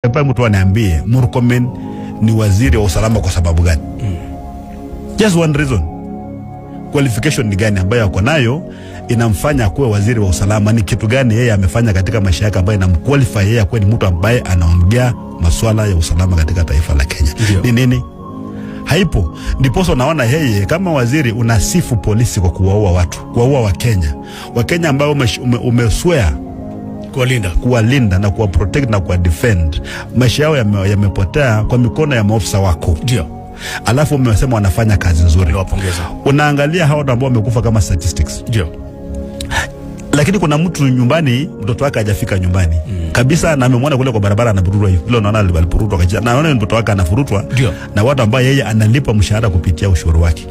Hapa mtu aniambie Murkomen ni waziri wa usalama kwa sababu gani? Just one reason. Qualification ni gani ambayo yako nayo inamfanya kuwa waziri wa usalama? Ni kitu gani yeye amefanya katika maisha yake ambayo inamqualify yeye kuwa ni mtu ambaye anaongea masuala ya usalama katika taifa la Kenya? Ni nini? Haipo. Ndiposo naona yeye kama waziri unasifu polisi kwa kuwaua watu, kuwaua Wakenya ambao umeswear kuwalinda na kuwa protect na kuwa defend. Maisha yao yamepotea kwa mikono ya maofisa wako. Ndio. Alafu umesema wanafanya kazi nzuri. Niwapongeza. Unaangalia hao ambao wamekufa kama statistics. Ndio. Lakini kuna mtu nyumbani, mtoto wake hajafika nyumbani. Kabisa na amemwona kule kwa barabara anapurutwa hivi. Leo naona alipurutwa kaja. Na naona mtoto wake anafurutwa na watu ambao yeye analipa mshahara kupitia ushuru wake.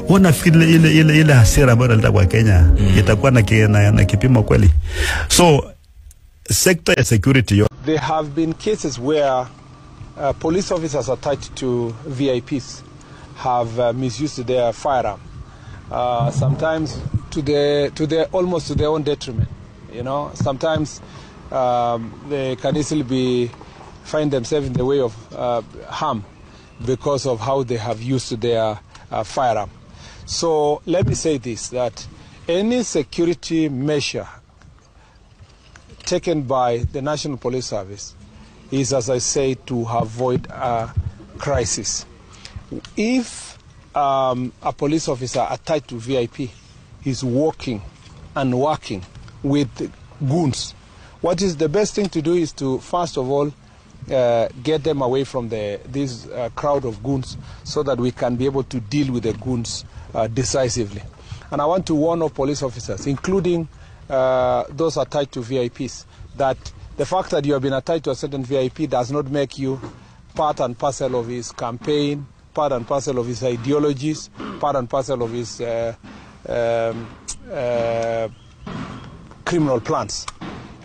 Unafikiri ile hasira ambayo inaleta kwa Kenya itakuwa na kipimo kweli? So sector of security. There have been cases where police officers attached to VIPs have misused their firearm. Sometimes almost to their own detriment. You know, sometimes they can easily find themselves in the way of harm because of how they have used their firearm. So let me say this: that any security measure taken by the National Police Service is, as I say, to avoid a crisis. If a police officer attached to VIP is working with goons, what is the best thing to do is to, first of all, get them away from this crowd of goons so that we can be able to deal with the goons decisively. And I want to warn all police officers, including those attached to VIPs, that the fact that you have been attached to a certain VIP does not make you part and parcel of his campaign, part and parcel of his ideologies, part and parcel of his criminal plans.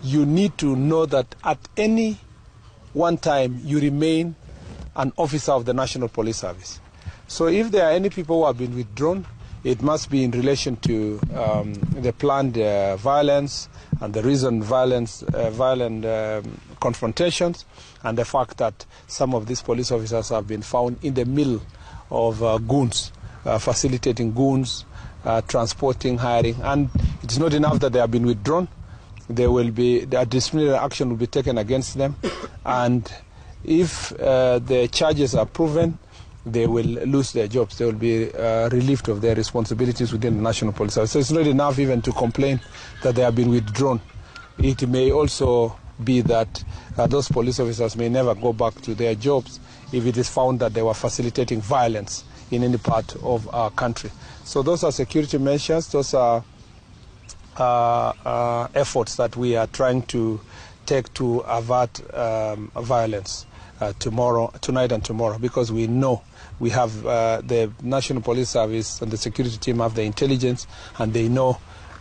You need to know that at any one time you remain an officer of the National Police Service. So if there are any people who have been withdrawn, it must be in relation to the planned violence and the recent violent confrontations, and the fact that some of these police officers have been found in the middle of goons, facilitating goons, transporting, hiring. And it's not enough that they have been withdrawn. A disciplinary action will be taken against them, and if the charges are proven, they will lose their jobs. They will be relieved of their responsibilities within the National Police Service. So it's not enough even to complain that they have been withdrawn. It may also be that those police officers may never go back to their jobs if it is found that they were facilitating violence in any part of our country. So those are security measures. Those are efforts that we are trying to take to avert violence tonight and tomorrow, because we know we have the National Police Service and the security team have the intelligence, and they know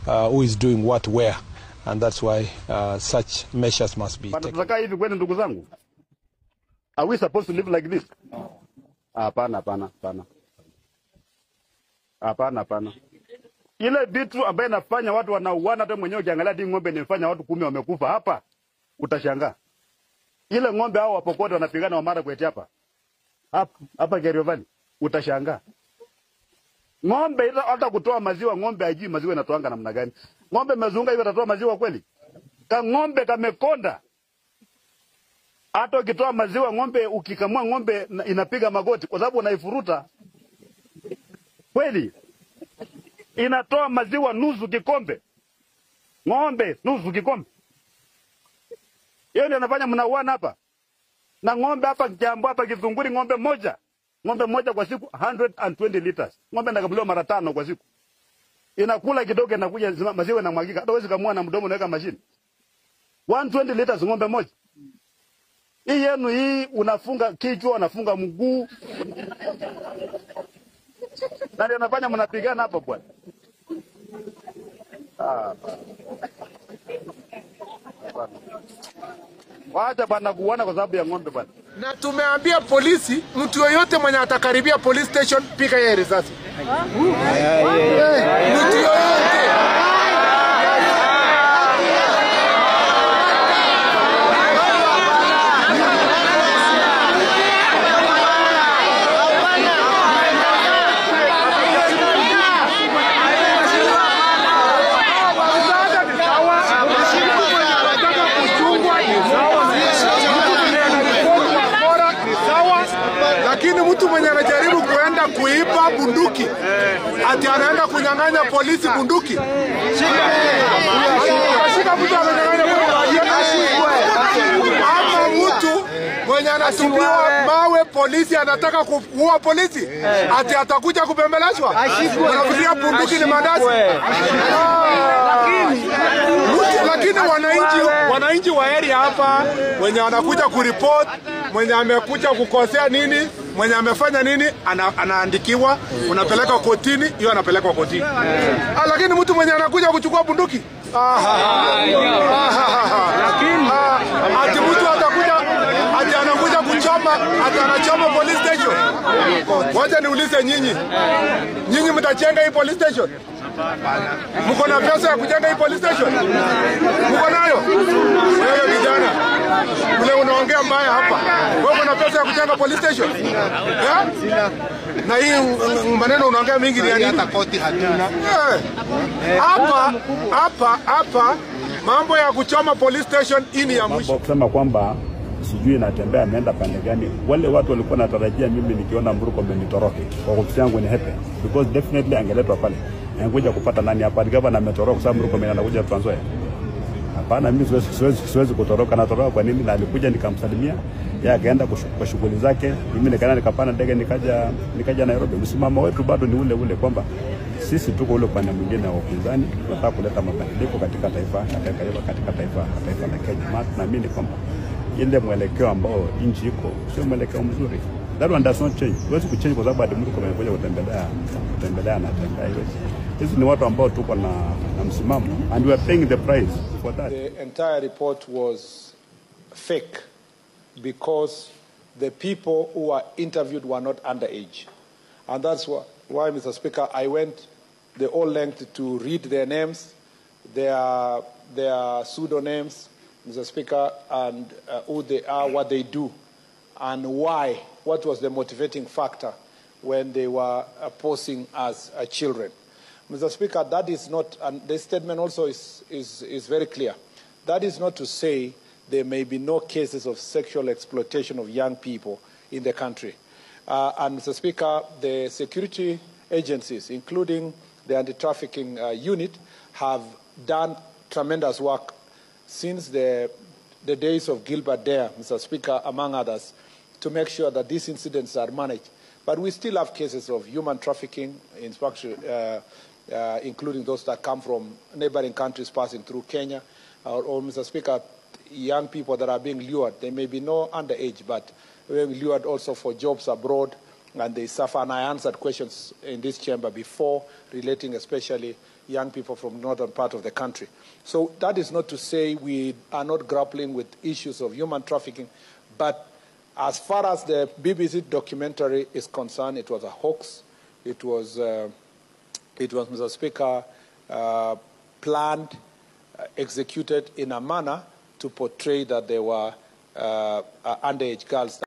who is doing what where, and that's why such measures must be taken. Are we supposed to live like this? Hapana. Ile vitu ambaye nafanya watu wanauana, hata mwenyewe ukiangalia hadi ng'ombe inafanya watu 10 wamekufa hapa, utashangaa. Ile ng'ombe hao wapokote wanapigana wa mara kwetu hapa Kerio Valley, utashangaa. Ng'ombe hata kutoa maziwa, ng'ombe hajui maziwa inatoanga namna gani. Ng'ombe mezunga hiyo atatoa maziwa kweli? Ng'ombe kamekonda. Hata ukitoa maziwa ng'ombe, ukikamua ng'ombe inapiga magoti kwa sababu unaifuruta. Kweli? Inatoa maziwa nusu kikombe. Ng'ombe nusu kikombe. Hiyo ndio anafanya mnauana hapa. Na ng'ombe hapa Jambo hapa Kizunguri, ng'ombe moja kwa siku 120 liters. Ng'ombe inakamuliwa mara 5 kwa siku. Inakula kidogo inakuja maziwa inamwagika. Hata huwezi kamua na mdomo unaweka mashine. 120 liters ng'ombe moja. Hii yenu hii unafunga kichwa, unafunga mguu. Nani anafanya mnapigana hapa bwana? Wacha bwana kuona kwa sababu ya ng'ombe bwana. Na tumeambia polisi, mtu yoyote mwenye atakaribia police station piga yeye risasi. Mtu yoyote. Lakini mtu mwenye anajaribu kuenda kuiba bunduki ati anaenda kunyang'anya polisi bunduki. Shika mtu ananyang'anya bunduki. Ama mtu mwenye anatupiwa mawe polisi anataka kuua polisi ati atakuja kubembelezwa. Unafikiria bunduki ni mandazi? Lakini wananchi wa area hapa mwenye anakuja kuripoti, mwenye amekuja kukosea nini, mwenye amefanya nini, anaandikiwa, unapeleka kotini, hiyo anapelekwa kotini. Lakini mtu mwenye anakuja kuchukua bunduki, ati mtu atakuja, ati anakuja kuchoma, ati anachoma police station. Wacha niulize nyinyi mtajenga hii police station? Mko na pesa ya kujenga hii police station? Mko nayo? Wewe vijana, ule unaongea mbaya hapa. Wewe uko na pesa ya kujenga police station? Na hii maneno unaongea mingi ni hata koti hatuna. Hapa mambo ya kuchoma police station ini ya mwisho. Kusema kwamba sijui natembea ameenda pande gani. Wale watu walikuwa natarajia mimi nikiona Murkomen nitoroke. Kwa ofisi yangu ni hepe because definitely angeletwa pale. Angoja kupata nani hapa gavana ametoroka kwa sababu Murkomen anakuja Trans Nzoia. Hapana, mimi siwezi kutoroka. Natoroka kwa nini? Na alikuja nikamsalimia, yeye akaenda kwa shughuli zake, mimi nikaenda nikapanda ndege nikaja Nairobi. Msimamo wetu bado ni ule kwamba sisi tuko ule upande mwingine wa upinzani, tunataka kuleta mabadiliko katika taifa la Kenya. Maana tunaamini kwamba ile mwelekeo ambao nchi iko sio mwelekeo mzuri. That one does not change. Huwezi kuchange kwa sababu Murkomen amekuja kutembelea na tembea hiyo. Hizi ni watu ambao tuko na msimamo and we are paying the price for that. The entire report was fake because the people who were interviewed were not underage. And that's why, Mr. Speaker, I went the whole length to read their names, their pseudonyms, Mr. Speaker, and who they are, what they do, and why, what was the motivating factor when they were posing as children. Mr. Speaker, that is not, and this statement also is very clear. That is not to say there may be no cases of sexual exploitation of young people in the country. And Mr. Speaker, the security agencies, including the anti-trafficking unit, have done tremendous work since the days of Gilbert Dare, Mr. Speaker, among others, to make sure that these incidents are managed. But we still have cases of human trafficking, including those that come from neighboring countries passing through Kenya, or Mr. Speaker, young people that are being lured. They may be no underage, but being lured also for jobs abroad, and they suffer. And I answered questions in this chamber before relating especially young people from northern part of the country. So that is not to say we are not grappling with issues of human trafficking, but as far as the BBC documentary is concerned, it was a hoax. It was, Mr. Speaker, planned, executed in a manner to portray that there were underage girls